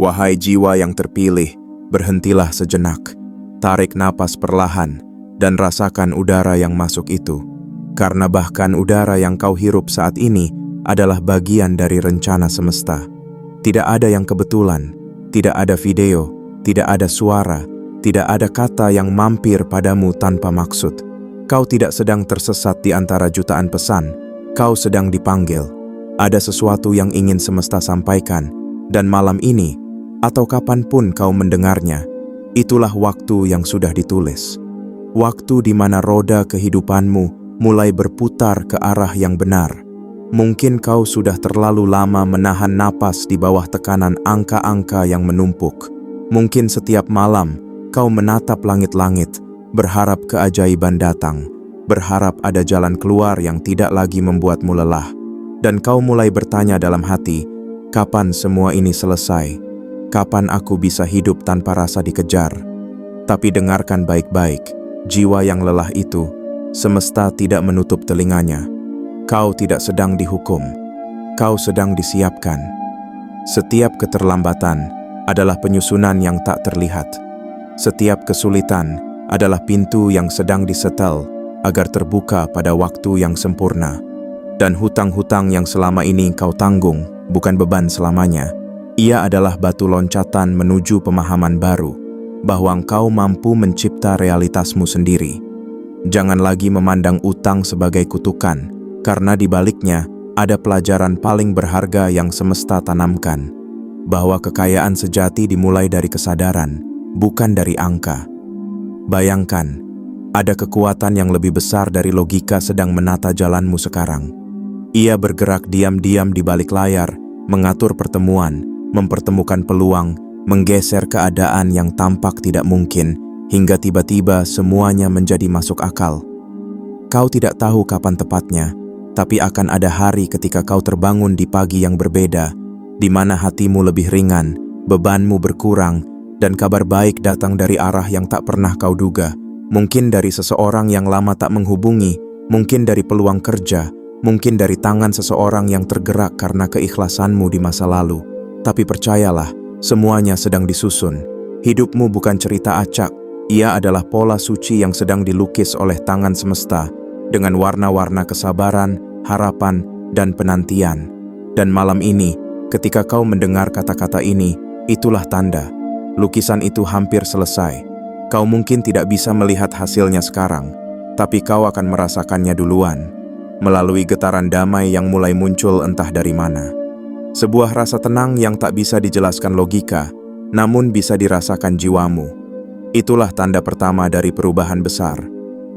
Wahai jiwa yang terpilih, berhentilah sejenak. Tarik napas perlahan dan rasakan udara yang masuk itu. Karena bahkan udara yang kau hirup saat ini adalah bagian dari rencana semesta. Tidak ada yang kebetulan, tidak ada video, tidak ada suara, tidak ada kata yang mampir padamu tanpa maksud. Kau tidak sedang tersesat di antara jutaan pesan, kau sedang dipanggil. Ada sesuatu yang ingin semesta sampaikan, dan malam ini, atau kapanpun kau mendengarnya, itulah waktu yang sudah ditulis. Waktu di mana roda kehidupanmu mulai berputar ke arah yang benar. Mungkin kau sudah terlalu lama menahan napas di bawah tekanan angka-angka yang menumpuk. Mungkin setiap malam kau menatap langit-langit, berharap keajaiban datang, berharap ada jalan keluar yang tidak lagi membuatmu lelah. Dan kau mulai bertanya dalam hati, kapan semua ini selesai? Kapan aku bisa hidup tanpa rasa dikejar? Tapi dengarkan baik-baik, jiwa yang lelah itu, semesta tidak menutup telinganya. Kau tidak sedang dihukum, kau sedang disiapkan. Setiap keterlambatan adalah penyusunan yang tak terlihat. Setiap kesulitan adalah pintu yang sedang disetel agar terbuka pada waktu yang sempurna. Dan hutang-hutang yang selama ini kau tanggung bukan beban selamanya. Ia adalah batu loncatan menuju pemahaman baru, bahwa engkau mampu mencipta realitasmu sendiri. Jangan lagi memandang utang sebagai kutukan, karena di baliknya ada pelajaran paling berharga yang semesta tanamkan, bahwa kekayaan sejati dimulai dari kesadaran, bukan dari angka. Bayangkan, ada kekuatan yang lebih besar dari logika sedang menata jalanmu sekarang. Ia bergerak diam-diam di balik layar, mengatur pertemuan, mempertemukan peluang, menggeser keadaan yang tampak tidak mungkin, hingga tiba-tiba semuanya menjadi masuk akal. Kau tidak tahu kapan tepatnya, tapi akan ada hari ketika kau terbangun di pagi yang berbeda, di mana hatimu lebih ringan, bebanmu berkurang, dan kabar baik datang dari arah yang tak pernah kau duga. Mungkin dari seseorang yang lama tak menghubungi, mungkin dari peluang kerja, mungkin dari tangan seseorang yang tergerak karena keikhlasanmu di masa lalu. Tapi percayalah, semuanya sedang disusun. Hidupmu bukan cerita acak, ia adalah pola suci yang sedang dilukis oleh tangan semesta, dengan warna-warna kesabaran, harapan, dan penantian. Dan malam ini, ketika kau mendengar kata-kata ini, itulah tanda. Lukisan itu hampir selesai. Kau mungkin tidak bisa melihat hasilnya sekarang, tapi kau akan merasakannya duluan, melalui getaran damai yang mulai muncul entah dari mana. Sebuah rasa tenang yang tak bisa dijelaskan logika, namun bisa dirasakan jiwamu. Itulah tanda pertama dari perubahan besar.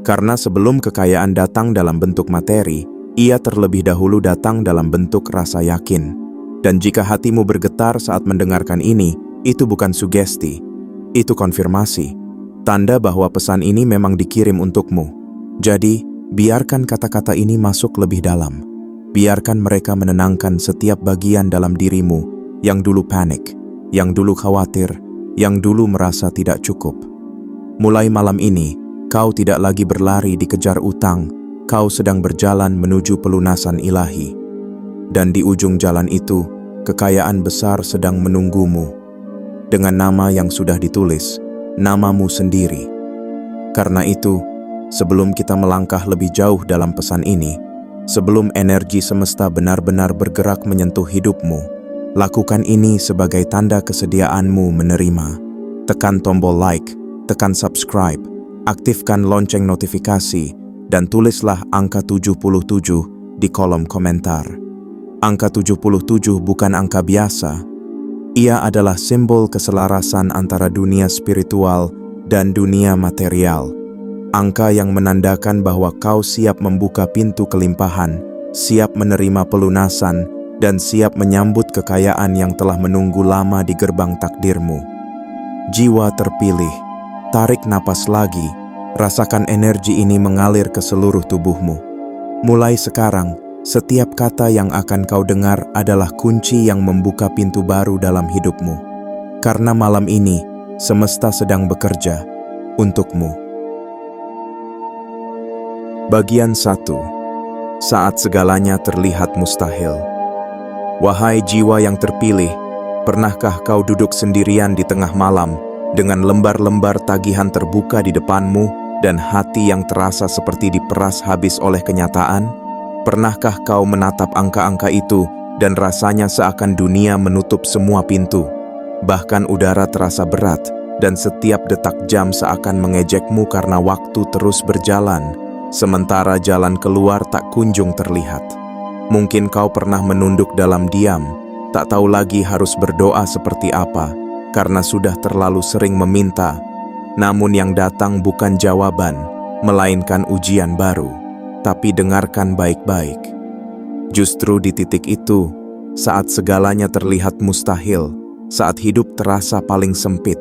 Karena sebelum kekayaan datang dalam bentuk materi, ia terlebih dahulu datang dalam bentuk rasa yakin. Dan jika hatimu bergetar saat mendengarkan ini, itu bukan sugesti, itu konfirmasi. Tanda bahwa pesan ini memang dikirim untukmu. Jadi, biarkan kata-kata ini masuk lebih dalam. Biarkan mereka menenangkan setiap bagian dalam dirimu yang dulu panik, yang dulu khawatir, yang dulu merasa tidak cukup. Mulai malam ini, kau tidak lagi berlari dikejar utang, kau sedang berjalan menuju pelunasan ilahi. Dan di ujung jalan itu, kekayaan besar sedang menunggumu. Dengan nama yang sudah ditulis, namamu sendiri. Karena itu, sebelum kita melangkah lebih jauh dalam pesan ini, sebelum energi semesta benar-benar bergerak menyentuh hidupmu, lakukan ini sebagai tanda kesediaanmu menerima. Tekan tombol like, tekan subscribe, aktifkan lonceng notifikasi, dan tulislah angka 77 di kolom komentar. Angka 77 bukan angka biasa. Ia adalah simbol keselarasan antara dunia spiritual dan dunia material. Angka yang menandakan bahwa kau siap membuka pintu kelimpahan, siap menerima pelunasan, dan siap menyambut kekayaan yang telah menunggu lama di gerbang takdirmu. Jiwa terpilih, tarik napas lagi, rasakan energi ini mengalir ke seluruh tubuhmu. Mulai sekarang, setiap kata yang akan kau dengar adalah kunci yang membuka pintu baru dalam hidupmu. Karena malam ini, semesta sedang bekerja untukmu. Bagian 1. Saat segalanya terlihat mustahil. Wahai jiwa yang terpilih, Pernahkah kau duduk sendirian di tengah malam dengan lembar-lembar tagihan terbuka di depanmu dan hati yang terasa seperti diperas habis oleh kenyataan? Pernahkah kau menatap angka-angka itu dan rasanya seakan dunia menutup semua pintu? Bahkan udara terasa berat dan setiap detak jam seakan mengejekmu karena waktu terus berjalan, sementara jalan keluar tak kunjung terlihat. Mungkin kau pernah menunduk dalam diam, tak tahu lagi harus berdoa seperti apa, karena sudah terlalu sering meminta, namun yang datang bukan jawaban, melainkan ujian baru. Tapi dengarkan baik-baik. Justru di titik itu, saat segalanya terlihat mustahil, saat hidup terasa paling sempit,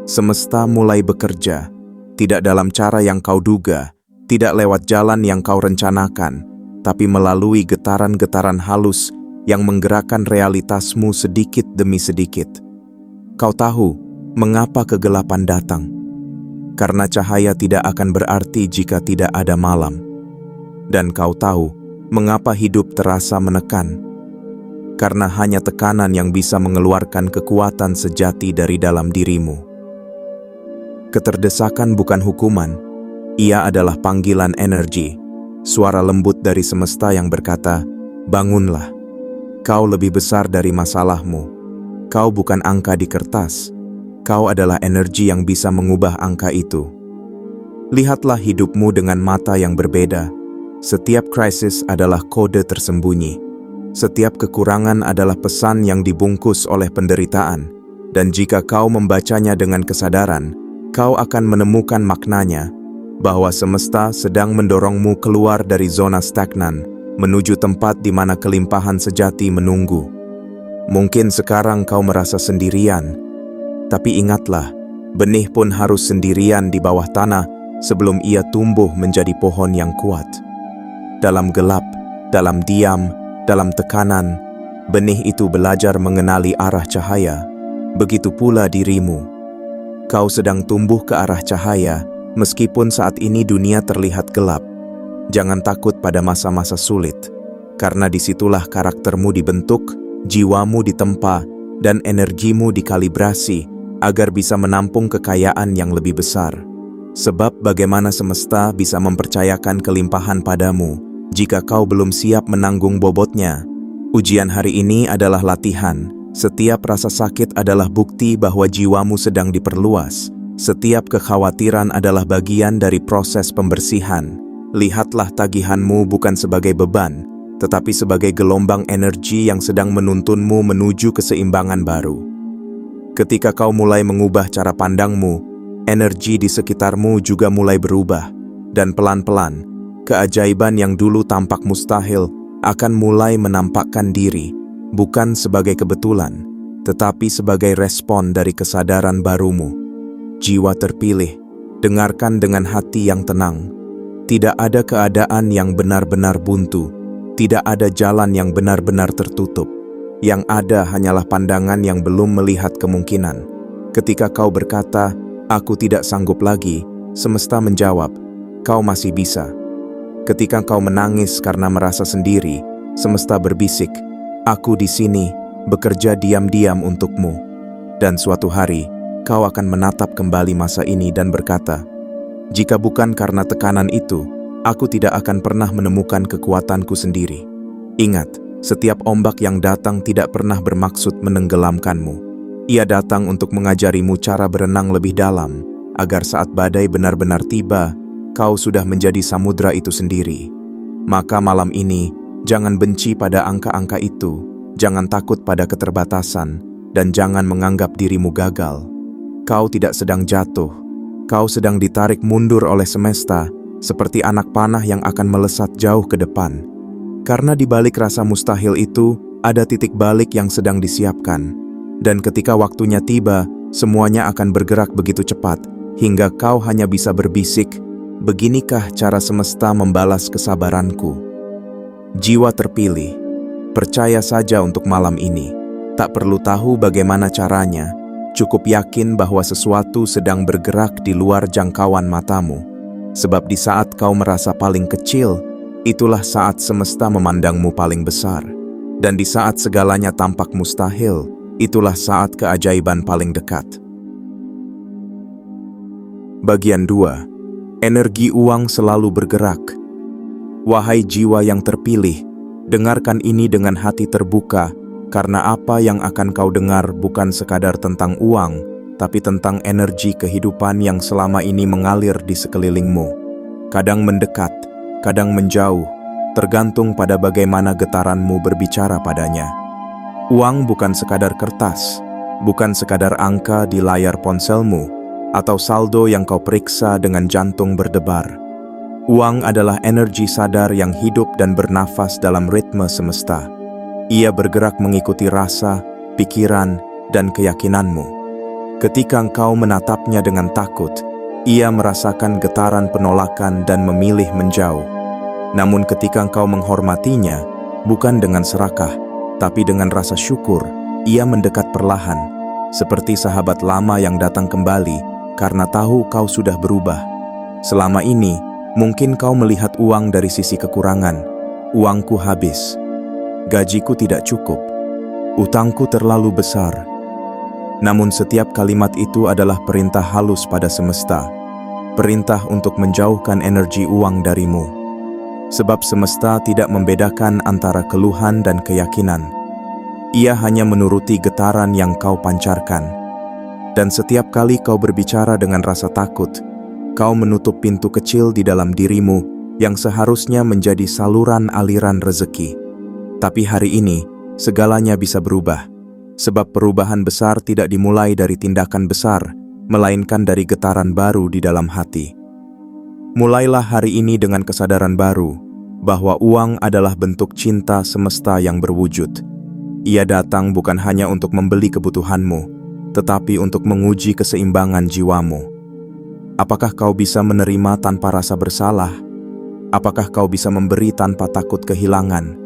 semesta mulai bekerja, tidak dalam cara yang kau duga, tidak lewat jalan yang kau rencanakan, tapi melalui getaran-getaran halus yang menggerakkan realitasmu sedikit demi sedikit. Kau tahu mengapa kegelapan datang? Karena cahaya tidak akan berarti jika tidak ada malam. Dan kau tahu mengapa hidup terasa menekan? Karena hanya tekanan yang bisa mengeluarkan kekuatan sejati dari dalam dirimu. Keterdesakan bukan hukuman, ia adalah panggilan energi, suara lembut dari semesta yang berkata, bangunlah. Kau lebih besar dari masalahmu. Kau bukan angka di kertas. Kau adalah energi yang bisa mengubah angka itu. Lihatlah hidupmu dengan mata yang berbeda. Setiap krisis adalah kode tersembunyi. Setiap kekurangan adalah pesan yang dibungkus oleh penderitaan. Dan jika kau membacanya dengan kesadaran, kau akan menemukan maknanya, bahwa semesta sedang mendorongmu keluar dari zona stagnan, menuju tempat di mana kelimpahan sejati menunggu. Mungkin sekarang kau merasa sendirian, tapi ingatlah, benih pun harus sendirian di bawah tanah sebelum ia tumbuh menjadi pohon yang kuat. Dalam gelap, dalam diam, dalam tekanan, benih itu belajar mengenali arah cahaya. Begitu pula dirimu. Kau sedang tumbuh ke arah cahaya, meskipun saat ini dunia terlihat gelap. Jangan takut pada masa-masa sulit, karena disitulah karaktermu dibentuk, jiwamu ditempa, dan energimu dikalibrasi agar bisa menampung kekayaan yang lebih besar. Sebab bagaimana semesta bisa mempercayakan kelimpahan padamu jika kau belum siap menanggung bobotnya? Ujian hari ini adalah latihan. Setiap rasa sakit adalah bukti bahwa jiwamu sedang diperluas. Setiap kekhawatiran adalah bagian dari proses pembersihan. Lihatlah tagihanmu bukan sebagai beban, tetapi sebagai gelombang energi yang sedang menuntunmu menuju keseimbangan baru. Ketika kau mulai mengubah cara pandangmu, energi di sekitarmu juga mulai berubah, dan pelan-pelan, keajaiban yang dulu tampak mustahil akan mulai menampakkan diri, bukan sebagai kebetulan, tetapi sebagai respon dari kesadaran barumu. Jiwa terpilih, dengarkan dengan hati yang tenang. Tidak ada keadaan yang benar-benar buntu, tidak ada jalan yang benar-benar tertutup. Yang ada hanyalah pandangan yang belum melihat kemungkinan. Ketika kau berkata, "Aku tidak sanggup lagi," semesta menjawab, "Kau masih bisa." Ketika kau menangis karena merasa sendiri, semesta berbisik, "Aku di sini, bekerja diam-diam untukmu." Dan suatu hari, kau akan menatap kembali masa ini dan berkata, "Jika bukan karena tekanan itu, aku tidak akan pernah menemukan kekuatanku sendiri." Ingat, setiap ombak yang datang tidak pernah bermaksud menenggelamkanmu. Ia datang untuk mengajarimu cara berenang lebih dalam, agar saat badai benar-benar tiba, kau sudah menjadi samudra itu sendiri. Maka malam ini, jangan benci pada angka-angka itu, jangan takut pada keterbatasan, dan jangan menganggap dirimu gagal. Kau tidak sedang jatuh, kau sedang ditarik mundur oleh semesta, seperti anak panah yang akan melesat jauh ke depan. Karena di balik rasa mustahil itu, ada titik balik yang sedang disiapkan. Dan ketika waktunya tiba, semuanya akan bergerak begitu cepat, hingga kau hanya bisa berbisik, "Beginikah cara semesta membalas kesabaranku?" Jiwa terpilih, percaya saja untuk malam ini. Tak perlu tahu bagaimana caranya, cukup yakin bahwa sesuatu sedang bergerak di luar jangkauan matamu. Sebab di saat kau merasa paling kecil, itulah saat semesta memandangmu paling besar. Dan di saat segalanya tampak mustahil, itulah saat keajaiban paling dekat. Bagian 2. Energi uang selalu bergerak. Wahai jiwa yang terpilih, dengarkan ini dengan hati terbuka, karena apa yang akan kau dengar bukan sekadar tentang uang, tapi tentang energi kehidupan yang selama ini mengalir di sekelilingmu. Kadang mendekat, kadang menjauh, tergantung pada bagaimana getaranmu berbicara padanya. Uang bukan sekadar kertas, bukan sekadar angka di layar ponselmu, atau saldo yang kau periksa dengan jantung berdebar. Uang adalah energi sadar yang hidup dan bernafas dalam ritme semesta. Ia bergerak mengikuti rasa, pikiran, dan keyakinanmu. Ketika engkau menatapnya dengan takut, ia merasakan getaran penolakan dan memilih menjauh. Namun ketika engkau menghormatinya, bukan dengan serakah, tapi dengan rasa syukur, ia mendekat perlahan, seperti sahabat lama yang datang kembali karena tahu kau sudah berubah. Selama ini, mungkin kau melihat uang dari sisi kekurangan. Uangku habis. Gajiku tidak cukup. Utangku terlalu besar. Namun setiap kalimat itu adalah perintah halus pada semesta. Perintah untuk menjauhkan energi uang darimu. Sebab semesta tidak membedakan antara keluhan dan keyakinan. Ia hanya menuruti getaran yang kau pancarkan. Dan setiap kali kau berbicara dengan rasa takut, kau menutup pintu kecil di dalam dirimu yang seharusnya menjadi saluran aliran rezeki. Tapi hari ini, segalanya bisa berubah. Sebab perubahan besar tidak dimulai dari tindakan besar, melainkan dari getaran baru di dalam hati. Mulailah hari ini dengan kesadaran baru, bahwa uang adalah bentuk cinta semesta yang berwujud. Ia datang bukan hanya untuk membeli kebutuhanmu, tetapi untuk menguji keseimbangan jiwamu. Apakah kau bisa menerima tanpa rasa bersalah? Apakah kau bisa memberi tanpa takut kehilangan?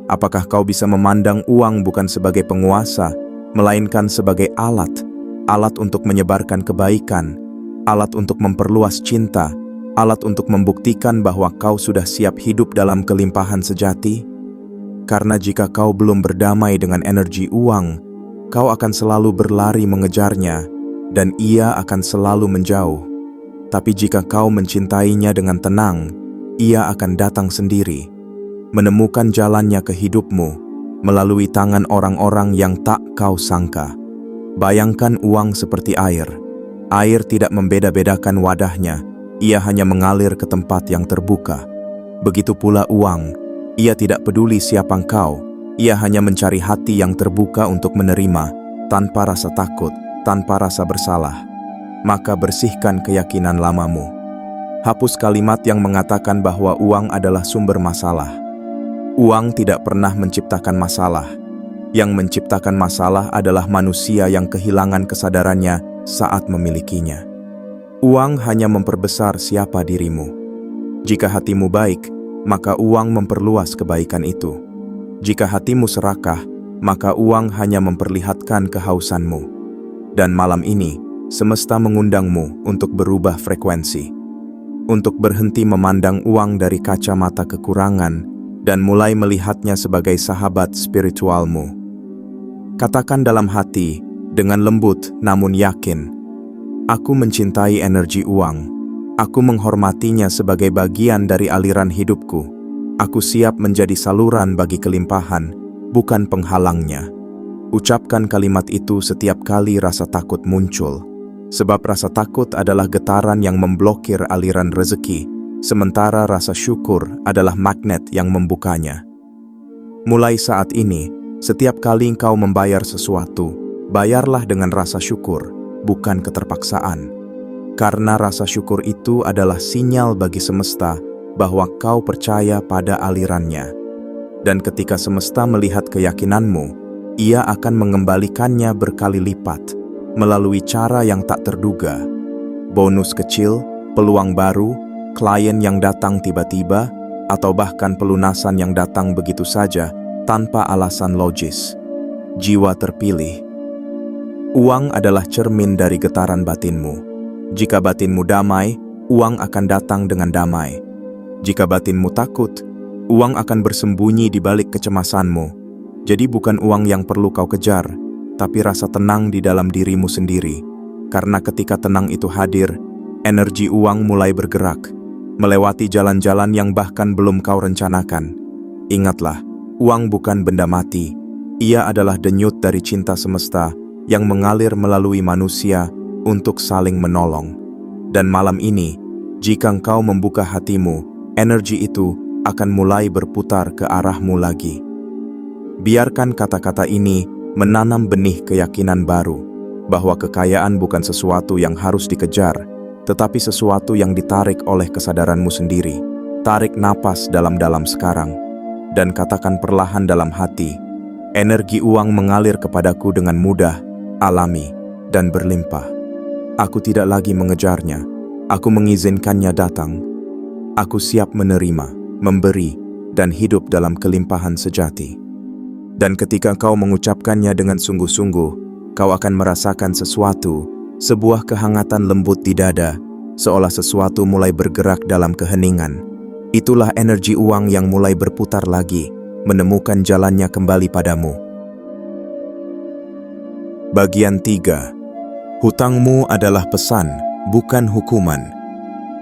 Apakah kau bisa memandang uang bukan sebagai penguasa, melainkan sebagai alat untuk menyebarkan kebaikan, alat untuk memperluas cinta, alat untuk membuktikan bahwa kau sudah siap hidup dalam kelimpahan sejati? Karena jika kau belum berdamai dengan energi uang, kau akan selalu berlari mengejarnya, dan ia akan selalu menjauh. Tapi jika kau mencintainya dengan tenang, ia akan datang sendiri, menemukan jalannya ke hidupmu, melalui tangan orang-orang yang tak kau sangka. Bayangkan uang seperti air. Air tidak membeda-bedakan wadahnya, ia hanya mengalir ke tempat yang terbuka. Begitu pula uang, ia tidak peduli siapa engkau, ia hanya mencari hati yang terbuka untuk menerima, tanpa rasa takut, tanpa rasa bersalah. Maka bersihkan keyakinan lamamu. Hapus kalimat yang mengatakan bahwa uang adalah sumber masalah. Uang tidak pernah menciptakan masalah. Yang menciptakan masalah adalah manusia yang kehilangan kesadarannya saat memilikinya. Uang hanya memperbesar siapa dirimu. Jika hatimu baik, maka uang memperluas kebaikan itu. Jika hatimu serakah, maka uang hanya memperlihatkan kehausanmu. Dan malam ini, semesta mengundangmu untuk berubah frekuensi. Untuk berhenti memandang uang dari kacamata kekurangan dan mulai melihatnya sebagai sahabat spiritualmu. Katakan dalam hati, dengan lembut namun yakin, aku mencintai energi uang. Aku menghormatinya sebagai bagian dari aliran hidupku. Aku siap menjadi saluran bagi kelimpahan, bukan penghalangnya. Ucapkan kalimat itu setiap kali rasa takut muncul, sebab rasa takut adalah getaran yang memblokir aliran rezeki, sementara rasa syukur adalah magnet yang membukanya. Mulai saat ini, setiap kali engkau membayar sesuatu, bayarlah dengan rasa syukur, bukan keterpaksaan. Karena rasa syukur itu adalah sinyal bagi semesta bahwa kau percaya pada alirannya. Dan ketika semesta melihat keyakinanmu, ia akan mengembalikannya berkali lipat, melalui cara yang tak terduga. Bonus kecil, peluang baru, klien yang datang tiba-tiba, atau bahkan pelunasan yang datang begitu saja, tanpa alasan logis. Jiwa terpilih. Uang adalah cermin dari getaran batinmu. Jika batinmu damai, uang akan datang dengan damai. Jika batinmu takut, uang akan bersembunyi di balik kecemasanmu. Jadi bukan uang yang perlu kau kejar, tapi rasa tenang di dalam dirimu sendiri. Karena ketika tenang itu hadir, energi uang mulai bergerak, melewati jalan-jalan yang bahkan belum kau rencanakan. Ingatlah, uang bukan benda mati. Ia adalah denyut dari cinta semesta yang mengalir melalui manusia untuk saling menolong. Dan malam ini, jika engkau membuka hatimu, energi itu akan mulai berputar ke arahmu lagi. Biarkan kata-kata ini menanam benih keyakinan baru, bahwa kekayaan bukan sesuatu yang harus dikejar, tetapi sesuatu yang ditarik oleh kesadaranmu sendiri. Tarik napas dalam-dalam sekarang, dan katakan perlahan dalam hati, energi uang mengalir kepadaku dengan mudah, alami, dan berlimpah. Aku tidak lagi mengejarnya, aku mengizinkannya datang. Aku siap menerima, memberi, dan hidup dalam kelimpahan sejati. Dan ketika kau mengucapkannya dengan sungguh-sungguh, kau akan merasakan sesuatu, sebuah kehangatan lembut di dada, seolah sesuatu mulai bergerak dalam keheningan. Itulah energi uang yang mulai berputar lagi, menemukan jalannya kembali padamu. Bagian 3. Hutangmu adalah pesan, bukan hukuman.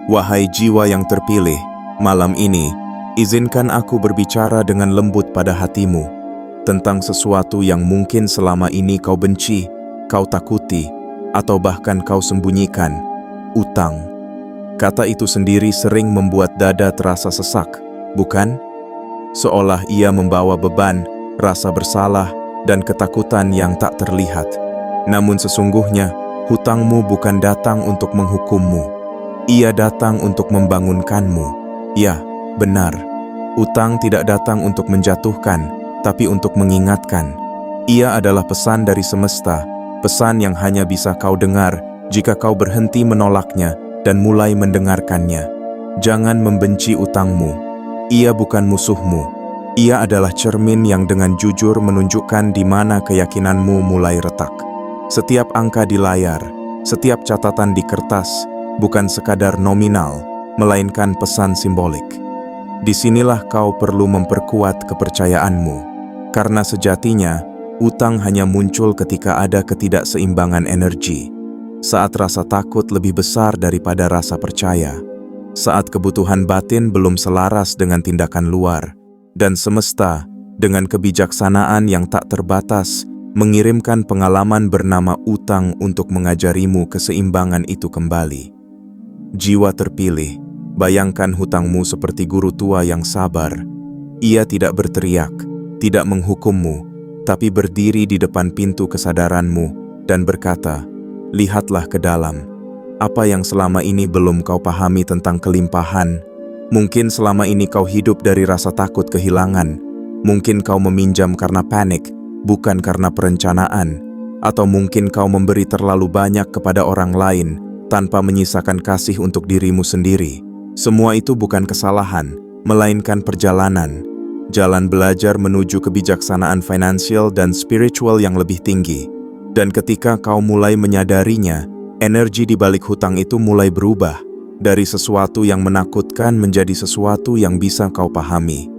Wahai jiwa yang terpilih, malam ini, izinkan aku berbicara dengan lembut pada hatimu, tentang sesuatu yang mungkin selama ini kau benci, kau takuti, atau bahkan kau sembunyikan, utang. Kata itu sendiri sering membuat dada terasa sesak, bukan? Seolah ia membawa beban, rasa bersalah, dan ketakutan yang tak terlihat. Namun sesungguhnya, hutangmu bukan datang untuk menghukummu. Ia datang untuk membangunkanmu. Ya, benar. Utang tidak datang untuk menjatuhkan, tapi untuk mengingatkan. Ia adalah pesan dari semesta, pesan yang hanya bisa kau dengar jika kau berhenti menolaknya dan mulai mendengarkannya. Jangan membenci utangmu. Ia bukan musuhmu. Ia adalah cermin yang dengan jujur menunjukkan di mana keyakinanmu mulai retak. Setiap angka di layar, setiap catatan di kertas, bukan sekadar nominal, melainkan pesan simbolik. Disinilah kau perlu memperkuat kepercayaanmu, karena sejatinya, utang hanya muncul ketika ada ketidakseimbangan energi, saat rasa takut lebih besar daripada rasa percaya, saat kebutuhan batin belum selaras dengan tindakan luar, dan semesta, dengan kebijaksanaan yang tak terbatas, mengirimkan pengalaman bernama utang untuk mengajarimu keseimbangan itu kembali. Jiwa terpilih, bayangkan hutangmu seperti guru tua yang sabar. Ia tidak berteriak, tidak menghukummu, tapi berdiri di depan pintu kesadaranmu dan berkata, lihatlah ke dalam. Apa yang selama ini belum kau pahami tentang kelimpahan? Mungkin selama ini kau hidup dari rasa takut kehilangan. Mungkin kau meminjam karena panik, bukan karena perencanaan. Atau mungkin kau memberi terlalu banyak kepada orang lain, tanpa menyisakan kasih untuk dirimu sendiri. Semua itu bukan kesalahan, melainkan perjalanan. Jalan belajar menuju kebijaksanaan finansial dan spiritual yang lebih tinggi. Dan ketika kau mulai menyadarinya, energi di balik hutang itu mulai berubah. Dari sesuatu yang menakutkan menjadi sesuatu yang bisa kau pahami.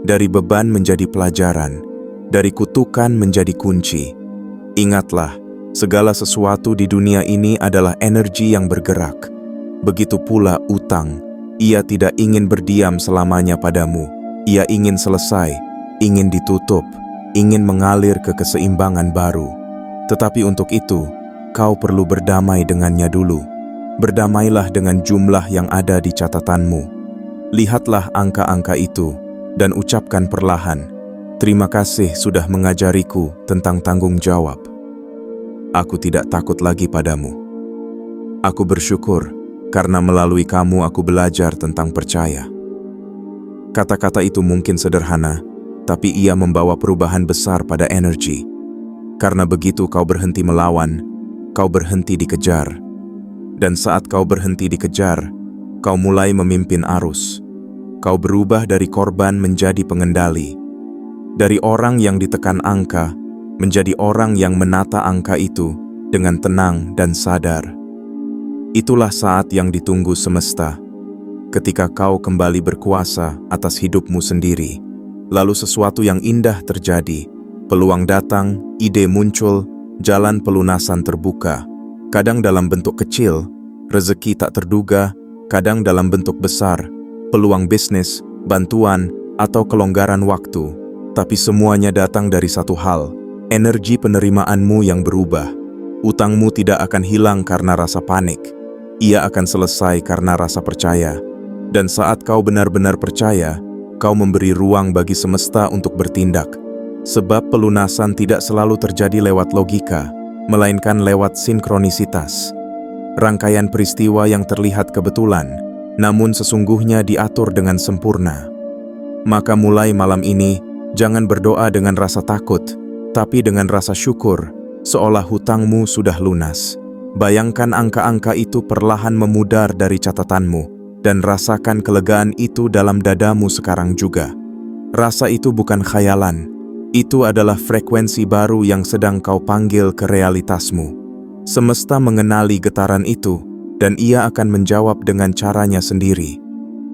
Dari beban menjadi pelajaran. Dari kutukan menjadi kunci. Ingatlah, segala sesuatu di dunia ini adalah energi yang bergerak. Begitu pula utang. Ia tidak ingin berdiam selamanya padamu. Ia ingin selesai, ingin ditutup, ingin mengalir ke keseimbangan baru. Tetapi untuk itu, kau perlu berdamai dengannya dulu. Berdamailah dengan jumlah yang ada di catatanmu. Lihatlah angka-angka itu dan ucapkan perlahan, terima kasih sudah mengajariku tentang tanggung jawab. Aku tidak takut lagi padamu. Aku bersyukur karena melalui kamu aku belajar tentang percaya. Kata-kata itu mungkin sederhana, tapi ia membawa perubahan besar pada energi. Karena begitu kau berhenti melawan, kau berhenti dikejar. Dan saat kau berhenti dikejar, kau mulai memimpin arus. Kau berubah dari korban menjadi pengendali. Dari orang yang ditekan angka, menjadi orang yang menata angka itu dengan tenang dan sadar. Itulah saat yang ditunggu semesta. Ketika kau kembali berkuasa atas hidupmu sendiri, lalu sesuatu yang indah terjadi, peluang datang, ide muncul, jalan pelunasan terbuka, kadang dalam bentuk kecil, rezeki tak terduga, kadang dalam bentuk besar, peluang bisnis, bantuan, atau kelonggaran waktu. Tapi semuanya datang dari satu hal, energi penerimaanmu yang berubah. Utangmu tidak akan hilang karena rasa panik. Ia akan selesai karena rasa percaya. Dan saat kau benar-benar percaya, kau memberi ruang bagi semesta untuk bertindak. Sebab pelunasan tidak selalu terjadi lewat logika, melainkan lewat sinkronisitas. Rangkaian peristiwa yang terlihat kebetulan, namun sesungguhnya diatur dengan sempurna. Maka mulai malam ini, jangan berdoa dengan rasa takut, tapi dengan rasa syukur, seolah hutangmu sudah lunas. Bayangkan angka-angka itu perlahan memudar dari catatanmu, dan rasakan kelegaan itu dalam dadamu sekarang juga. Rasa itu bukan khayalan, itu adalah frekuensi baru yang sedang kau panggil ke realitasmu. Semesta mengenali getaran itu, dan ia akan menjawab dengan caranya sendiri.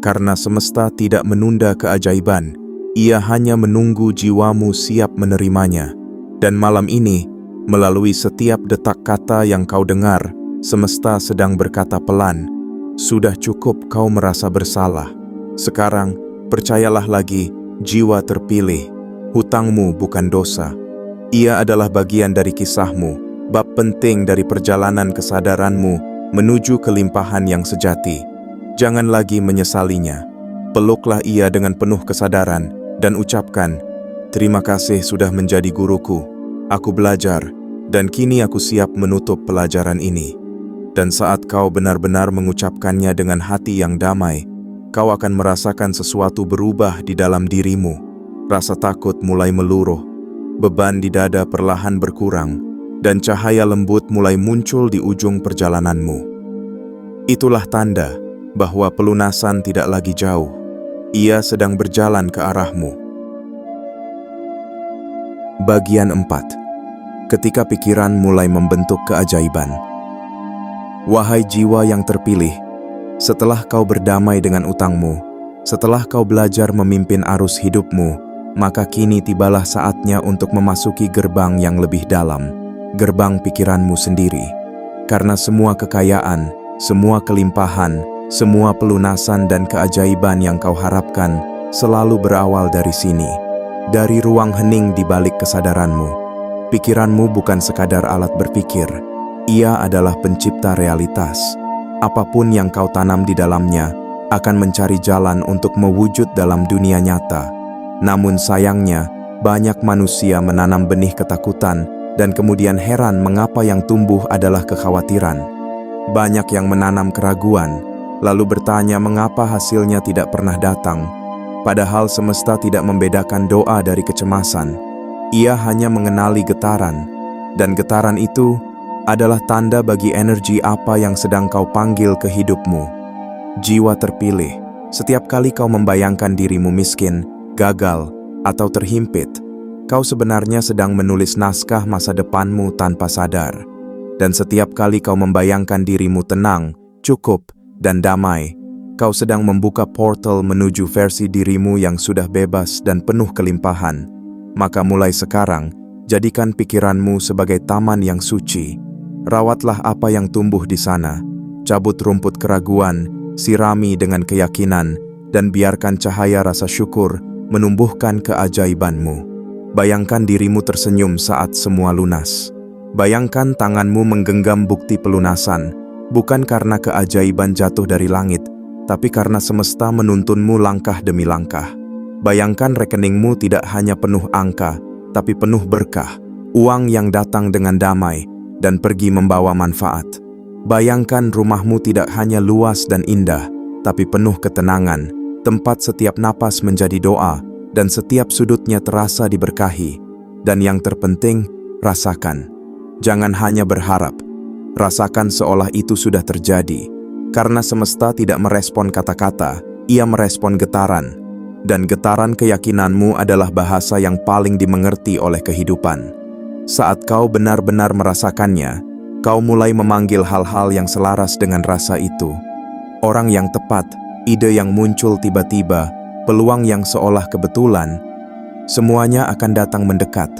Karena semesta tidak menunda keajaiban, ia hanya menunggu jiwamu siap menerimanya. Dan malam ini, melalui setiap detak kata yang kau dengar, semesta sedang berkata pelan, "Sudah cukup kau merasa bersalah. Sekarang, percayalah lagi, jiwa terpilih. Hutangmu bukan dosa. Ia adalah bagian dari kisahmu, bab penting dari perjalanan kesadaranmu menuju kelimpahan yang sejati. Jangan lagi menyesalinya. Peluklah ia dengan penuh kesadaran dan ucapkan, 'Terima kasih sudah menjadi guruku. Aku belajar, dan kini aku siap menutup pelajaran ini.' Dan saat kau benar-benar mengucapkannya dengan hati yang damai, kau akan merasakan sesuatu berubah di dalam dirimu. Rasa takut mulai meluruh, beban di dada perlahan berkurang, dan cahaya lembut mulai muncul di ujung perjalananmu. Itulah tanda bahwa pelunasan tidak lagi jauh. Ia sedang berjalan ke arahmu. Bagian 4. Ketika pikiran mulai membentuk keajaiban. Wahai jiwa yang terpilih, setelah kau berdamai dengan utangmu, setelah kau belajar memimpin arus hidupmu, maka kini tibalah saatnya untuk memasuki gerbang yang lebih dalam, gerbang pikiranmu sendiri. Karena semua kekayaan, semua kelimpahan, semua pelunasan dan keajaiban yang kau harapkan selalu berawal dari sini, dari ruang hening di balik kesadaranmu. Pikiranmu bukan sekadar alat berpikir, ia adalah pencipta realitas. Apapun yang kau tanam di dalamnya akan mencari jalan untuk mewujud dalam dunia nyata. Namun sayangnya, banyak manusia menanam benih ketakutan dan kemudian heran mengapa yang tumbuh adalah kekhawatiran. Banyak yang menanam keraguan, lalu bertanya mengapa hasilnya tidak pernah datang. Padahal semesta tidak membedakan doa dari kecemasan. Ia hanya mengenali getaran, dan getaran itu adalah tanda bagi energi apa yang sedang kau panggil ke hidupmu. Jiwa terpilih, setiap kali kau membayangkan dirimu miskin, gagal, atau terhimpit, kau sebenarnya sedang menulis naskah masa depanmu tanpa sadar. Dan setiap kali kau membayangkan dirimu tenang, cukup, dan damai, kau sedang membuka portal menuju versi dirimu yang sudah bebas dan penuh kelimpahan. Maka mulai sekarang, jadikan pikiranmu sebagai taman yang suci. Rawatlah apa yang tumbuh di sana. Cabut rumput keraguan, sirami dengan keyakinan, dan biarkan cahaya rasa syukur menumbuhkan keajaibanmu. Bayangkan dirimu tersenyum saat semua lunas. Bayangkan tanganmu menggenggam bukti pelunasan, bukan karena keajaiban jatuh dari langit, tapi karena semesta menuntunmu langkah demi langkah. Bayangkan rekeningmu tidak hanya penuh angka, tapi penuh berkah, uang yang datang dengan damai dan pergi membawa manfaat. Bayangkan rumahmu tidak hanya luas dan indah, tapi penuh ketenangan, tempat setiap napas menjadi doa, dan setiap sudutnya terasa diberkahi. Dan yang terpenting, rasakan. Jangan hanya berharap. Rasakan seolah itu sudah terjadi. Karena semesta tidak merespon kata-kata, ia merespon getaran. Dan getaran keyakinanmu adalah bahasa yang paling dimengerti oleh kehidupan. Saat kau benar-benar merasakannya, kau mulai memanggil hal-hal yang selaras dengan rasa itu. Orang yang tepat, ide yang muncul tiba-tiba, peluang yang seolah kebetulan, semuanya akan datang mendekat.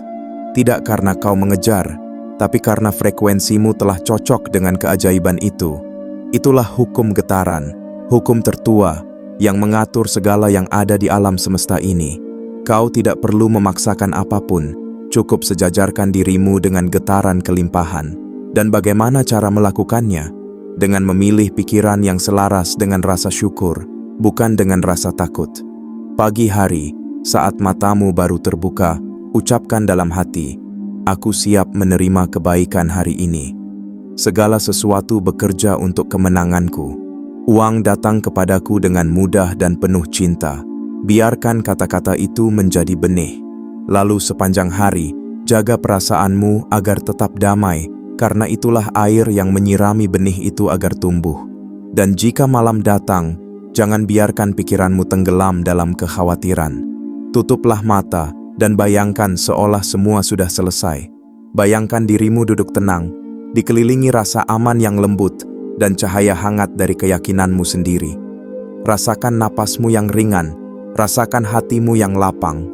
Tidak karena kau mengejar, tapi karena frekuensimu telah cocok dengan keajaiban itu. Itulah hukum getaran, hukum tertua yang mengatur segala yang ada di alam semesta ini. Kau tidak perlu memaksakan apapun, cukup sejajarkan dirimu dengan getaran kelimpahan. Dan bagaimana cara melakukannya? Dengan memilih pikiran yang selaras dengan rasa syukur, bukan dengan rasa takut. Pagi hari, saat matamu baru terbuka, ucapkan dalam hati, "Aku siap menerima kebaikan hari ini. Segala sesuatu bekerja untuk kemenanganku. Uang datang kepadaku dengan mudah dan penuh cinta." Biarkan kata-kata itu menjadi benih. Lalu sepanjang hari, jaga perasaanmu agar tetap damai, karena itulah air yang menyirami benih itu agar tumbuh. Dan jika malam datang, jangan biarkan pikiranmu tenggelam dalam kekhawatiran. Tutuplah mata dan bayangkan seolah semua sudah selesai. Bayangkan dirimu duduk tenang, dikelilingi rasa aman yang lembut dan cahaya hangat dari keyakinanmu sendiri. Rasakan napasmu yang ringan, rasakan hatimu yang lapang.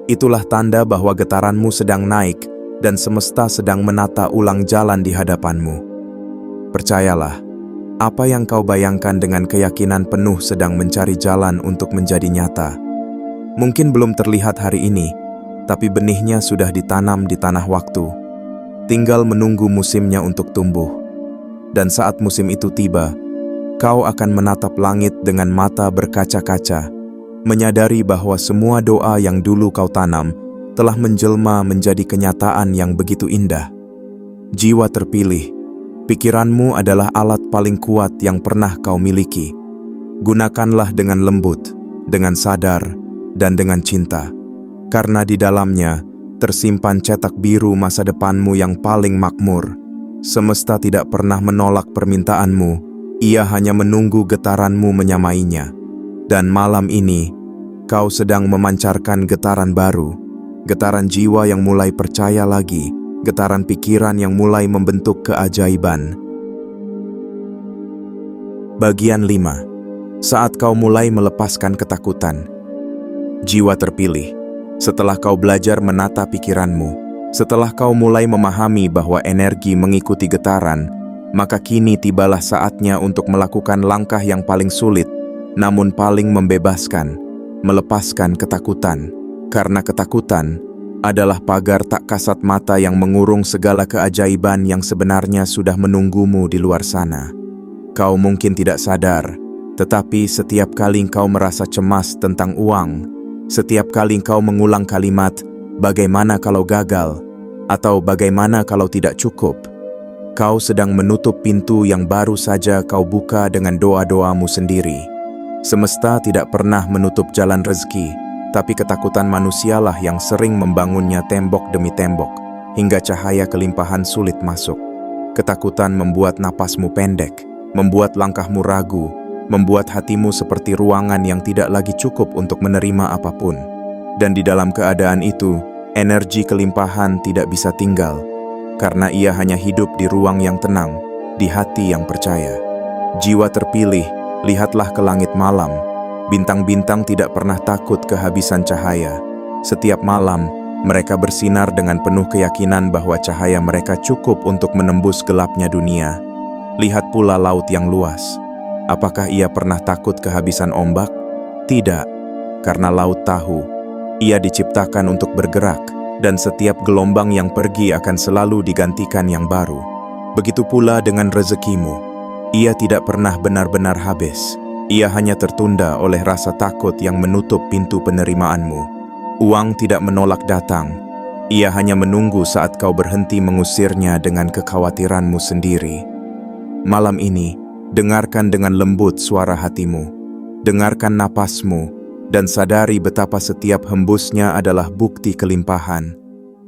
Itulah tanda bahwa getaranmu sedang naik dan semesta sedang menata ulang jalan di hadapanmu. Percayalah, apa yang kau bayangkan dengan keyakinan penuh sedang mencari jalan untuk menjadi nyata. Mungkin belum terlihat hari ini, tapi benihnya sudah ditanam di tanah waktu. Tinggal menunggu musimnya untuk tumbuh. Dan saat musim itu tiba, kau akan menatap langit dengan mata berkaca-kaca, menyadari bahwa semua doa yang dulu kau tanam telah menjelma menjadi kenyataan yang begitu indah. Jiwa terpilih, pikiranmu adalah alat paling kuat yang pernah kau miliki. Gunakanlah dengan lembut, dengan sadar, dan dengan cinta. Karena di dalamnya tersimpan cetak biru masa depanmu yang paling makmur. Semesta tidak pernah menolak permintaanmu, ia hanya menunggu getaranmu menyamainya. Dan malam ini, kau sedang memancarkan getaran baru. Getaran jiwa yang mulai percaya lagi, getaran pikiran yang mulai membentuk keajaiban. Bagian 5. Saat kau mulai melepaskan ketakutan. Jiwa terpilih, setelah kau belajar menata pikiranmu, setelah kau mulai memahami bahwa energi mengikuti getaran, maka kini tibalah saatnya untuk melakukan langkah yang paling sulit, namun paling membebaskan, melepaskan ketakutan. Karena ketakutan adalah pagar tak kasat mata yang mengurung segala keajaiban yang sebenarnya sudah menunggumu di luar sana. Kau mungkin tidak sadar, tetapi setiap kali kau merasa cemas tentang uang, setiap kali kau mengulang kalimat, "Bagaimana kalau gagal?" atau "Bagaimana kalau tidak cukup?" kau sedang menutup pintu yang baru saja kau buka dengan doa-doamu sendiri. Semesta tidak pernah menutup jalan rezeki, tapi ketakutan manusialah yang sering membangunnya tembok demi tembok, hingga cahaya kelimpahan sulit masuk. Ketakutan membuat napasmu pendek, membuat langkahmu ragu, membuat hatimu seperti ruangan yang tidak lagi cukup untuk menerima apapun. Dan di dalam keadaan itu, energi kelimpahan tidak bisa tinggal, karena ia hanya hidup di ruang yang tenang, di hati yang percaya. Jiwa terpilih, lihatlah ke langit malam. Bintang-bintang tidak pernah takut kehabisan cahaya. Setiap malam, mereka bersinar dengan penuh keyakinan bahwa cahaya mereka cukup untuk menembus gelapnya dunia. Lihat pula laut yang luas. Apakah ia pernah takut kehabisan ombak? Tidak, karena laut tahu, ia diciptakan untuk bergerak, dan setiap gelombang yang pergi akan selalu digantikan yang baru. Begitu pula dengan rezekimu. Ia tidak pernah benar-benar habis. Ia hanya tertunda oleh rasa takut yang menutup pintu penerimaanmu. Uang tidak menolak datang. Ia hanya menunggu saat kau berhenti mengusirnya dengan kekhawatiranmu sendiri. Malam ini, dengarkan dengan lembut suara hatimu. Dengarkan napasmu, dan sadari betapa setiap hembusnya adalah bukti kelimpahan.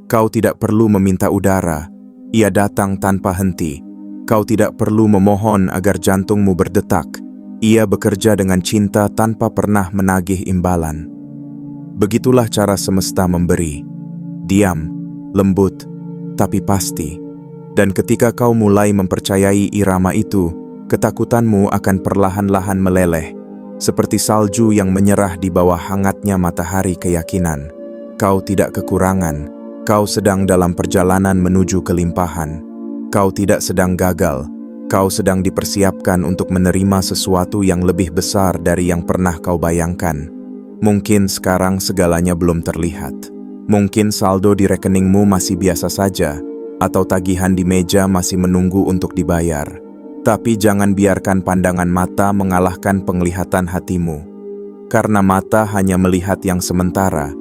Kau tidak perlu meminta udara, ia datang tanpa henti. Kau tidak perlu memohon agar jantungmu berdetak. Ia bekerja dengan cinta tanpa pernah menagih imbalan. Begitulah cara semesta memberi. Diam, lembut, tapi pasti. Dan ketika kau mulai mempercayai irama itu, ketakutanmu akan perlahan-lahan meleleh, seperti salju yang menyerah di bawah hangatnya matahari keyakinan. Kau tidak kekurangan, Kau sedang dalam perjalanan menuju kelimpahan. Kau tidak sedang gagal. Kau sedang dipersiapkan untuk menerima sesuatu yang lebih besar dari yang pernah kau bayangkan. Mungkin sekarang segalanya belum terlihat. Mungkin saldo di rekeningmu masih biasa saja, atau tagihan di meja masih menunggu untuk dibayar. Tapi jangan biarkan pandangan mata mengalahkan penglihatan hatimu. Karena mata hanya melihat yang sementara,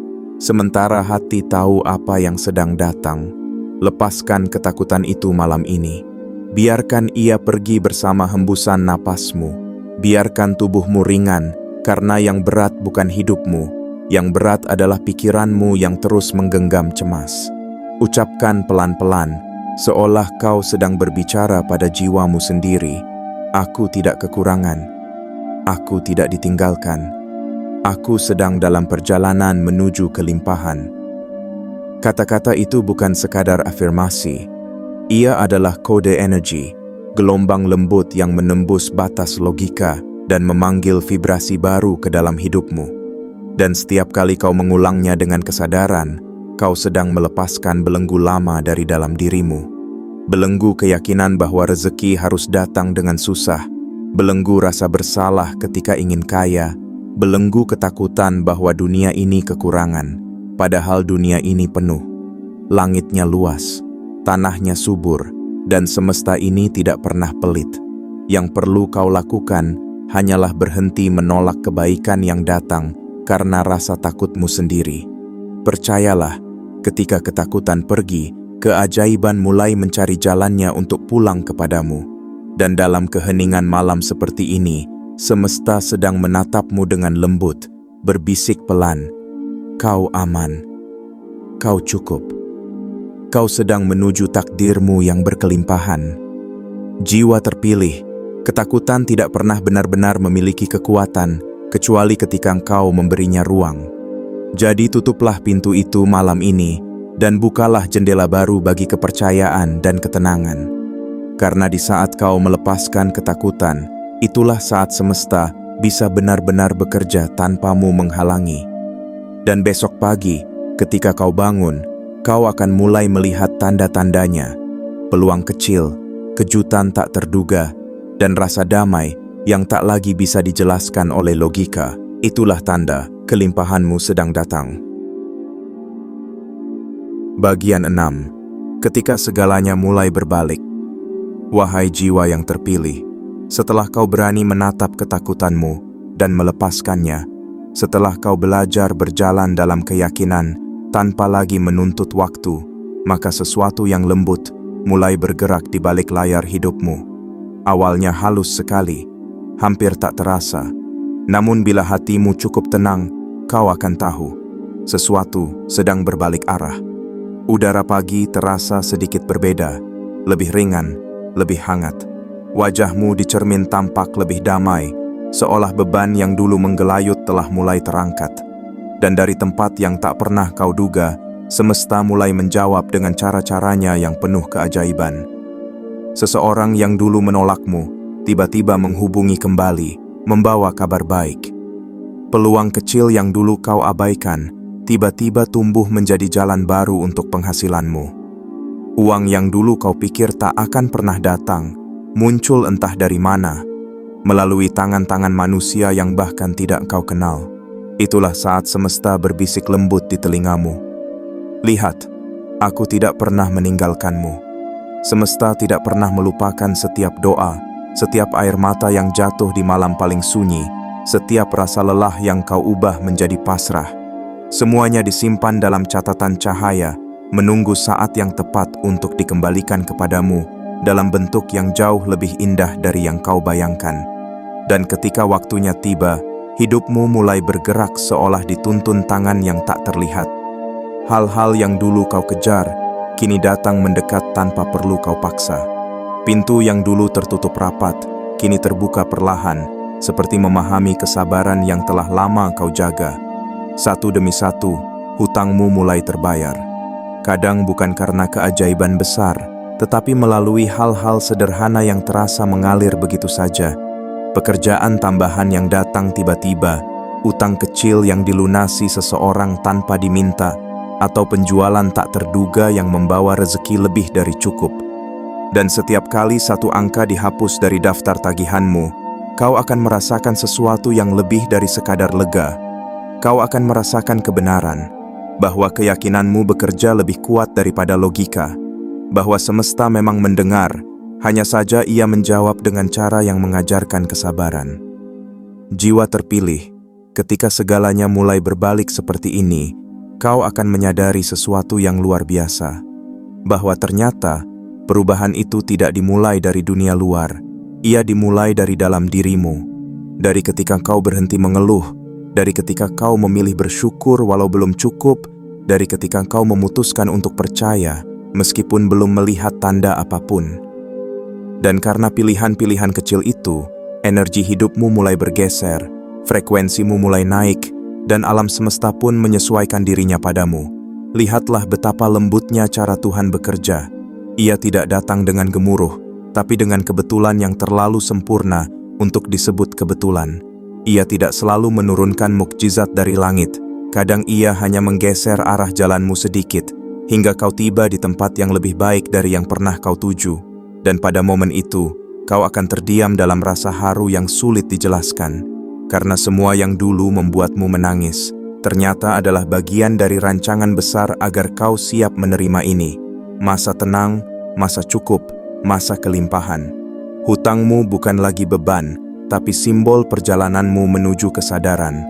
sementara hati tahu apa yang sedang datang. Lepaskan ketakutan itu malam ini. Biarkan ia pergi bersama hembusan napasmu. Biarkan tubuhmu ringan, karena yang berat bukan hidupmu. Yang berat adalah pikiranmu yang terus menggenggam cemas. Ucapkan pelan-pelan, seolah kau sedang berbicara pada jiwamu sendiri. Aku tidak kekurangan. Aku tidak ditinggalkan. Aku sedang dalam perjalanan menuju kelimpahan. Kata-kata itu bukan sekadar afirmasi. Ia adalah kode energi, gelombang lembut yang menembus batas logika dan memanggil vibrasi baru ke dalam hidupmu. Dan setiap kali kau mengulangnya dengan kesadaran, kau sedang melepaskan belenggu lama dari dalam dirimu. Belenggu keyakinan bahwa rezeki harus datang dengan susah, belenggu rasa bersalah ketika ingin kaya, belenggu ketakutan bahwa dunia ini kekurangan, padahal dunia ini penuh. Langitnya luas, tanahnya subur, dan semesta ini tidak pernah pelit. Yang perlu kau lakukan hanyalah berhenti menolak kebaikan yang datang karena rasa takutmu sendiri. Percayalah, ketika ketakutan pergi, keajaiban mulai mencari jalannya untuk pulang kepadamu. Dan dalam keheningan malam seperti ini, semesta sedang menatapmu dengan lembut, berbisik pelan, "Kau aman. Kau cukup. Kau sedang menuju takdirmu yang berkelimpahan." Jiwa terpilih, ketakutan tidak pernah benar-benar memiliki kekuatan, kecuali ketika engkau memberinya ruang. Jadi tutuplah pintu itu malam ini, dan bukalah jendela baru bagi kepercayaan dan ketenangan. Karena di saat kau melepaskan ketakutan, itulah saat semesta bisa benar-benar bekerja tanpamu menghalangi. Dan besok pagi, ketika kau bangun, kau akan mulai melihat tanda-tandanya. Peluang kecil, kejutan tak terduga, dan rasa damai yang tak lagi bisa dijelaskan oleh logika. Itulah tanda kelimpahanmu sedang datang. Bagian 6. Ketika segalanya mulai berbalik. Wahai jiwa yang terpilih, setelah kau berani menatap ketakutanmu dan melepaskannya, setelah kau belajar berjalan dalam keyakinan tanpa lagi menuntut waktu, maka sesuatu yang lembut mulai bergerak di balik layar hidupmu. Awalnya halus sekali, hampir tak terasa. Namun bila hatimu cukup tenang, kau akan tahu sesuatu sedang berbalik arah. Udara pagi terasa sedikit berbeda, lebih ringan, lebih hangat. Wajahmu di cermin tampak lebih damai, seolah beban yang dulu menggelayut telah mulai terangkat. Dan dari tempat yang tak pernah kau duga, semesta mulai menjawab dengan cara-caranya yang penuh keajaiban. Seseorang yang dulu menolakmu, tiba-tiba menghubungi kembali, membawa kabar baik. Peluang kecil yang dulu kau abaikan, tiba-tiba tumbuh menjadi jalan baru untuk penghasilanmu. Uang yang dulu kau pikir tak akan pernah datang, muncul entah dari mana, melalui tangan-tangan manusia yang bahkan tidak kau kenal. Itulah saat semesta berbisik lembut di telingamu. Lihat, aku tidak pernah meninggalkanmu. Semesta tidak pernah melupakan setiap doa, setiap air mata yang jatuh di malam paling sunyi, setiap rasa lelah yang kau ubah menjadi pasrah. Semuanya disimpan dalam catatan cahaya, menunggu saat yang tepat untuk dikembalikan kepadamu dalam bentuk yang jauh lebih indah dari yang kau bayangkan. Dan ketika waktunya tiba, hidupmu mulai bergerak seolah dituntun tangan yang tak terlihat. Hal-hal yang dulu kau kejar, kini datang mendekat tanpa perlu kau paksa. Pintu yang dulu tertutup rapat, kini terbuka perlahan, seperti memahami kesabaran yang telah lama kau jaga. Satu demi satu, hutangmu mulai terbayar. Kadang bukan karena keajaiban besar, tetapi melalui hal-hal sederhana yang terasa mengalir begitu saja. Pekerjaan tambahan yang datang tiba-tiba, utang kecil yang dilunasi seseorang tanpa diminta, atau penjualan tak terduga yang membawa rezeki lebih dari cukup. Dan setiap kali satu angka dihapus dari daftar tagihanmu, kau akan merasakan sesuatu yang lebih dari sekadar lega. Kau akan merasakan kebenaran, bahwa keyakinanmu bekerja lebih kuat daripada logika, bahwa semesta memang mendengar, hanya saja ia menjawab dengan cara yang mengajarkan kesabaran. Jiwa terpilih, ketika segalanya mulai berbalik seperti ini, kau akan menyadari sesuatu yang luar biasa, bahwa ternyata perubahan itu tidak dimulai dari dunia luar, ia dimulai dari dalam dirimu, dari ketika kau berhenti mengeluh, dari ketika kau memilih bersyukur walau belum cukup, dari ketika kau memutuskan untuk percaya meskipun belum melihat tanda apapun. Dan karena pilihan-pilihan kecil itu, energi hidupmu mulai bergeser, frekuensimu mulai naik, dan alam semesta pun menyesuaikan dirinya padamu. Lihatlah betapa lembutnya cara Tuhan bekerja. Ia tidak datang dengan gemuruh, tapi dengan kebetulan yang terlalu sempurna untuk disebut kebetulan. Ia tidak selalu menurunkan mukjizat dari langit. Kadang ia hanya menggeser arah jalanmu sedikit, hingga kau tiba di tempat yang lebih baik dari yang pernah kau tuju. Dan pada momen itu, kau akan terdiam dalam rasa haru yang sulit dijelaskan. Karena semua yang dulu membuatmu menangis, ternyata adalah bagian dari rancangan besar agar kau siap menerima ini. Masa tenang, masa cukup, masa kelimpahan. Hutangmu bukan lagi beban, tapi simbol perjalananmu menuju kesadaran.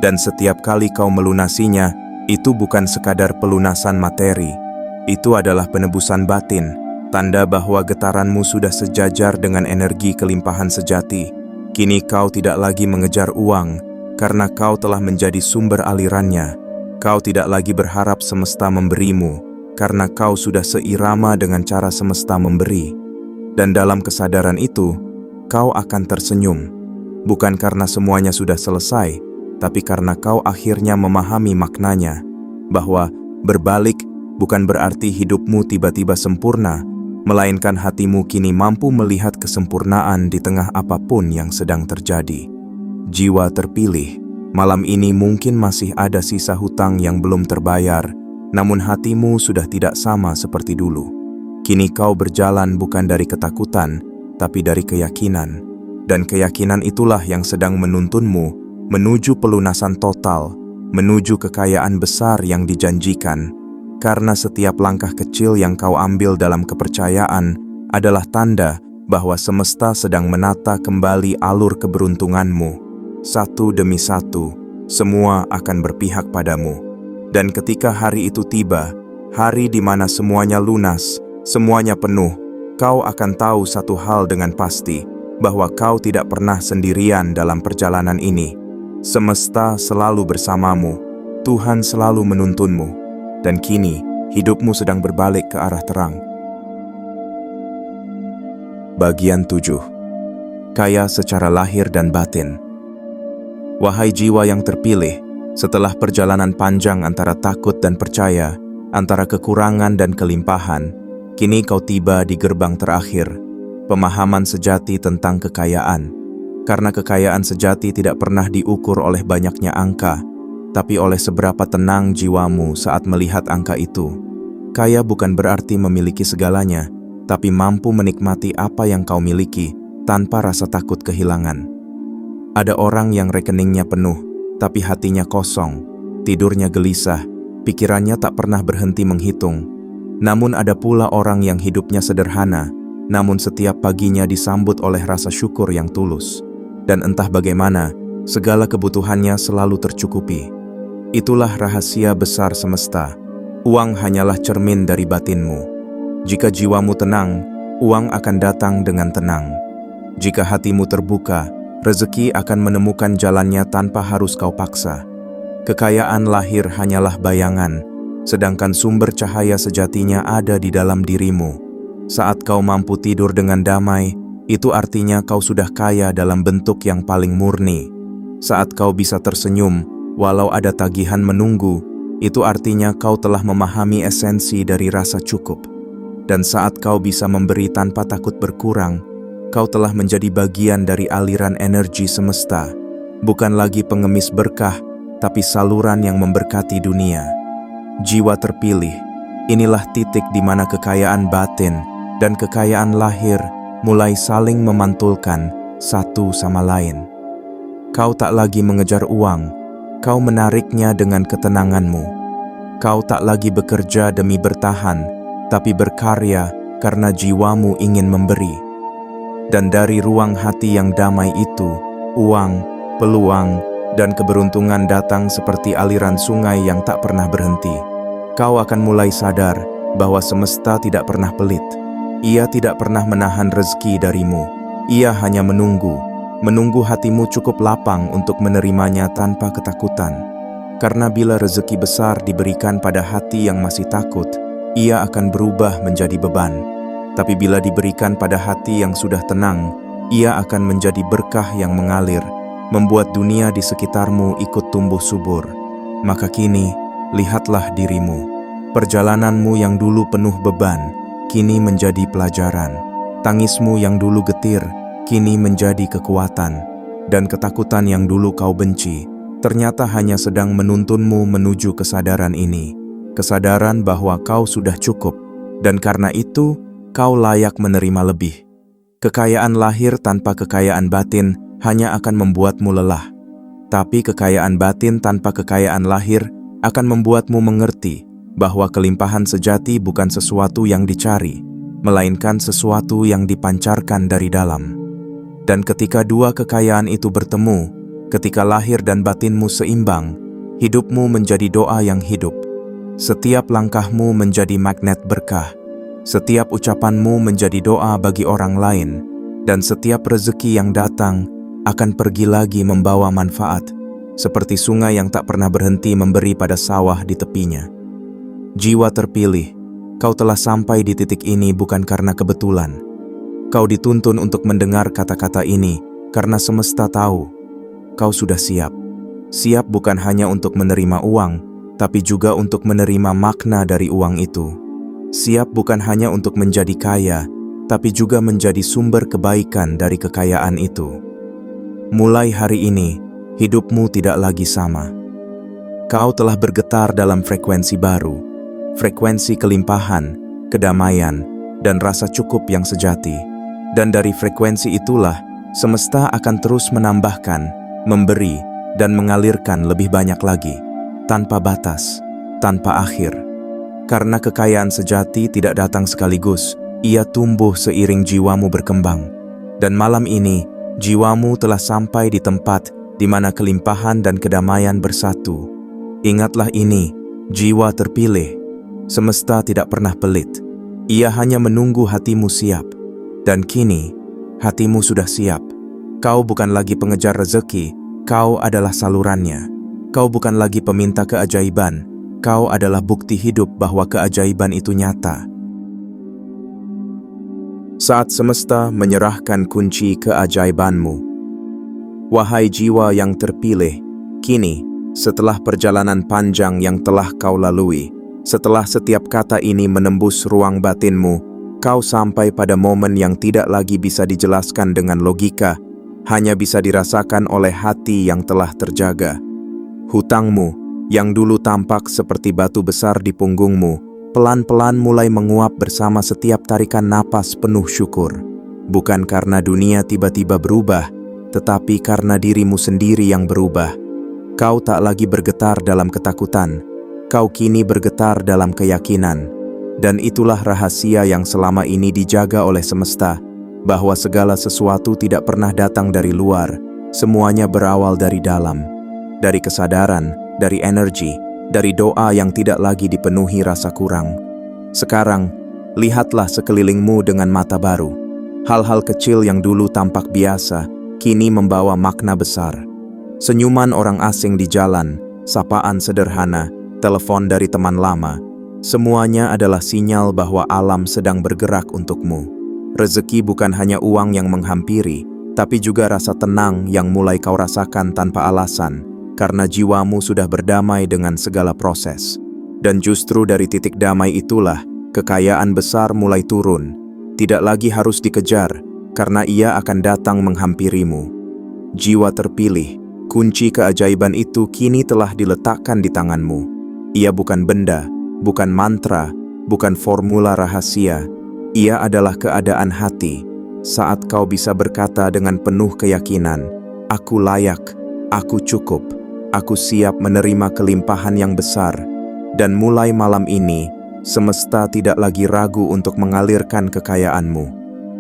Dan setiap kali kau melunasinya, itu bukan sekadar pelunasan materi. Itu adalah penebusan batin, tanda bahwa getaranmu sudah sejajar dengan energi kelimpahan sejati. Kini kau tidak lagi mengejar uang, karena kau telah menjadi sumber alirannya. Kau tidak lagi berharap semesta memberimu, karena kau sudah seirama dengan cara semesta memberi. Dan dalam kesadaran itu, kau akan tersenyum. Bukan karena semuanya sudah selesai, tapi karena kau akhirnya memahami maknanya, bahwa berbalik bukan berarti hidupmu tiba-tiba sempurna, melainkan hatimu kini mampu melihat kesempurnaan di tengah apapun yang sedang terjadi. Jiwa terpilih, malam ini mungkin masih ada sisa hutang yang belum terbayar, namun hatimu sudah tidak sama seperti dulu. Kini kau berjalan bukan dari ketakutan, tapi dari keyakinan. Dan keyakinan itulah yang sedang menuntunmu menuju pelunasan total, menuju kekayaan besar yang dijanjikan. Karena setiap langkah kecil yang kau ambil dalam kepercayaan adalah tanda bahwa semesta sedang menata kembali alur keberuntunganmu. Satu demi satu, semua akan berpihak padamu. Dan ketika hari itu tiba, hari di mana semuanya lunas, semuanya penuh, kau akan tahu satu hal dengan pasti, bahwa kau tidak pernah sendirian dalam perjalanan ini. Semesta selalu bersamamu, Tuhan selalu menuntunmu. Dan kini, hidupmu sedang berbalik ke arah terang. Bagian 7. Kaya secara lahir dan batin. Wahai jiwa yang terpilih, setelah perjalanan panjang antara takut dan percaya, antara kekurangan dan kelimpahan, kini kau tiba di gerbang terakhir, pemahaman sejati tentang kekayaan. Karena kekayaan sejati tidak pernah diukur oleh banyaknya angka, tapi oleh seberapa tenang jiwamu saat melihat angka itu. Kaya bukan berarti memiliki segalanya, tapi mampu menikmati apa yang kau miliki tanpa rasa takut kehilangan. Ada orang yang rekeningnya penuh, tapi hatinya kosong, tidurnya gelisah, pikirannya tak pernah berhenti menghitung. Namun ada pula orang yang hidupnya sederhana, namun setiap paginya disambut oleh rasa syukur yang tulus. Dan entah bagaimana, segala kebutuhannya selalu tercukupi. Itulah rahasia besar semesta. Uang hanyalah cermin dari batinmu. Jika jiwamu tenang, uang akan datang dengan tenang. Jika hatimu terbuka, rezeki akan menemukan jalannya tanpa harus kau paksa. Kekayaan lahir hanyalah bayangan, sedangkan sumber cahaya sejatinya ada di dalam dirimu. Saat kau mampu tidur dengan damai, itu artinya kau sudah kaya dalam bentuk yang paling murni. Saat kau bisa tersenyum, walau ada tagihan menunggu, itu artinya kau telah memahami esensi dari rasa cukup. Dan saat kau bisa memberi tanpa takut berkurang, kau telah menjadi bagian dari aliran energi semesta. Bukan lagi pengemis berkah, tapi saluran yang memberkati dunia. Jiwa terpilih, inilah titik di mana kekayaan batin dan kekayaan lahir mulai saling memantulkan satu sama lain. Kau tak lagi mengejar uang, kau menariknya dengan ketenanganmu. Kau tak lagi bekerja demi bertahan, tapi berkarya karena jiwamu ingin memberi. Dan dari ruang hati yang damai itu, uang, peluang, dan keberuntungan datang seperti aliran sungai yang tak pernah berhenti. Kau akan mulai sadar bahwa semesta tidak pernah pelit. Ia tidak pernah menahan rezeki darimu. Ia hanya menunggu hatimu cukup lapang untuk menerimanya tanpa ketakutan. Karena bila rezeki besar diberikan pada hati yang masih takut, ia akan berubah menjadi beban. Tapi bila diberikan pada hati yang sudah tenang, ia akan menjadi berkah yang mengalir, membuat dunia di sekitarmu ikut tumbuh subur. Maka kini, lihatlah dirimu. Perjalananmu yang dulu penuh beban, kini menjadi pelajaran. Tangismu yang dulu getir, kini menjadi kekuatan. Dan ketakutan yang dulu kau benci, ternyata hanya sedang menuntunmu menuju kesadaran ini. Kesadaran bahwa kau sudah cukup, dan karena itu, kau layak menerima lebih. Kekayaan lahir tanpa kekayaan batin hanya akan membuatmu lelah. Tapi kekayaan batin tanpa kekayaan lahir akan membuatmu mengerti bahwa kelimpahan sejati bukan sesuatu yang dicari, melainkan sesuatu yang dipancarkan dari dalam. Dan ketika dua kekayaan itu bertemu, ketika lahir dan batinmu seimbang, hidupmu menjadi doa yang hidup. Setiap langkahmu menjadi magnet berkah. Setiap ucapanmu menjadi doa bagi orang lain, dan setiap rezeki yang datang akan pergi lagi membawa manfaat, seperti sungai yang tak pernah berhenti memberi pada sawah di tepinya. Jiwa terpilih, kau telah sampai di titik ini bukan karena kebetulan. Kau dituntun untuk mendengar kata-kata ini karena semesta tahu kau sudah siap. Siap bukan hanya untuk menerima uang, tapi juga untuk menerima makna dari uang itu. Siap bukan hanya untuk menjadi kaya, tapi juga menjadi sumber kebaikan dari kekayaan itu. Mulai hari ini, hidupmu tidak lagi sama. Kau telah bergetar dalam frekuensi baru, frekuensi kelimpahan, kedamaian, dan rasa cukup yang sejati. Dan dari frekuensi itulah, semesta akan terus menambahkan, memberi, dan mengalirkan lebih banyak lagi, tanpa batas, tanpa akhir. Karena kekayaan sejati tidak datang sekaligus, ia tumbuh seiring jiwamu berkembang. Dan malam ini, jiwamu telah sampai di tempat di mana kelimpahan dan kedamaian bersatu. Ingatlah ini, jiwa terpilih. Semesta tidak pernah pelit. Ia hanya menunggu hatimu siap. Dan kini, hatimu sudah siap. Kau bukan lagi pengejar rezeki, kau adalah salurannya. Kau bukan lagi peminta keajaiban, kau adalah bukti hidup bahwa keajaiban itu nyata. Saat semesta menyerahkan kunci keajaibanmu. Wahai jiwa yang terpilih, kini, setelah perjalanan panjang yang telah kau lalui, setelah setiap kata ini menembus ruang batinmu, kau sampai pada momen yang tidak lagi bisa dijelaskan dengan logika, hanya bisa dirasakan oleh hati yang telah terjaga. Hutangmu, yang dulu tampak seperti batu besar di punggungmu, pelan-pelan mulai menguap bersama setiap tarikan napas penuh syukur. Bukan karena dunia tiba-tiba berubah, tetapi karena dirimu sendiri yang berubah. Kau tak lagi bergetar dalam ketakutan, kau kini bergetar dalam keyakinan. Dan itulah rahasia yang selama ini dijaga oleh semesta, bahwa segala sesuatu tidak pernah datang dari luar, semuanya berawal dari dalam. Dari kesadaran, dari energi, dari doa yang tidak lagi dipenuhi rasa kurang. Sekarang, lihatlah sekelilingmu dengan mata baru. Hal-hal kecil yang dulu tampak biasa, kini membawa makna besar. Senyuman orang asing di jalan, sapaan sederhana, telepon dari teman lama, semuanya adalah sinyal bahwa alam sedang bergerak untukmu. Rezeki bukan hanya uang yang menghampiri, tapi juga rasa tenang yang mulai kau rasakan tanpa alasan, karena jiwamu sudah berdamai dengan segala proses. Dan justru dari titik damai itulah, kekayaan besar mulai turun. Tidak lagi harus dikejar, karena ia akan datang menghampirimu. Jiwa terpilih, kunci keajaiban itu kini telah diletakkan di tanganmu. Ia bukan benda, bukan mantra, bukan formula rahasia. Ia adalah keadaan hati. Saat kau bisa berkata dengan penuh keyakinan, "Aku layak, aku cukup, aku siap menerima kelimpahan yang besar." Dan mulai malam ini, semesta tidak lagi ragu untuk mengalirkan kekayaanmu.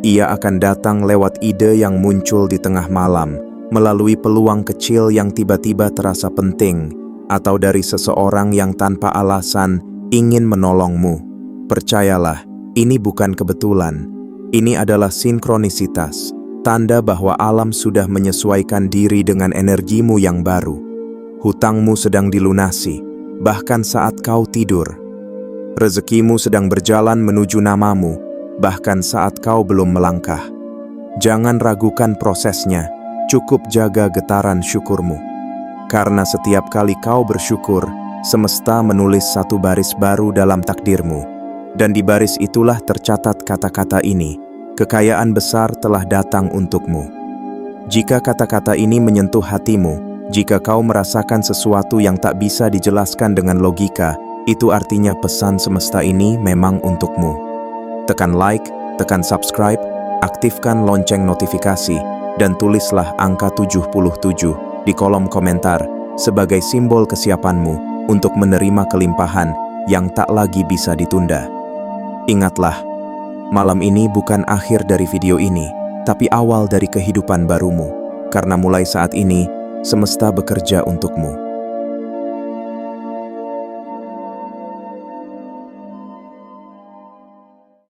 Ia akan datang lewat ide yang muncul di tengah malam, melalui peluang kecil yang tiba-tiba terasa penting, atau dari seseorang yang tanpa alasan ingin menolongmu. Percayalah, ini bukan kebetulan. Ini adalah sinkronisitas, tanda bahwa alam sudah menyesuaikan diri dengan energimu yang baru. Hutangmu sedang dilunasi, bahkan saat kau tidur. Rezekimu sedang berjalan menuju namamu, bahkan saat kau belum melangkah. Jangan ragukan prosesnya, cukup jaga getaran syukurmu. Karena setiap kali kau bersyukur, semesta menulis satu baris baru dalam takdirmu. Dan di baris itulah tercatat kata-kata ini, "Kekayaan besar telah datang untukmu." Jika kata-kata ini menyentuh hatimu, jika kau merasakan sesuatu yang tak bisa dijelaskan dengan logika, itu artinya pesan semesta ini memang untukmu. Tekan like, tekan subscribe, aktifkan lonceng notifikasi, dan tulislah angka 77 di kolom komentar sebagai simbol kesiapanmu untuk menerima kelimpahan yang tak lagi bisa ditunda. Ingatlah, malam ini bukan akhir dari video ini, tapi awal dari kehidupan barumu, karena mulai saat ini, semesta bekerja untukmu.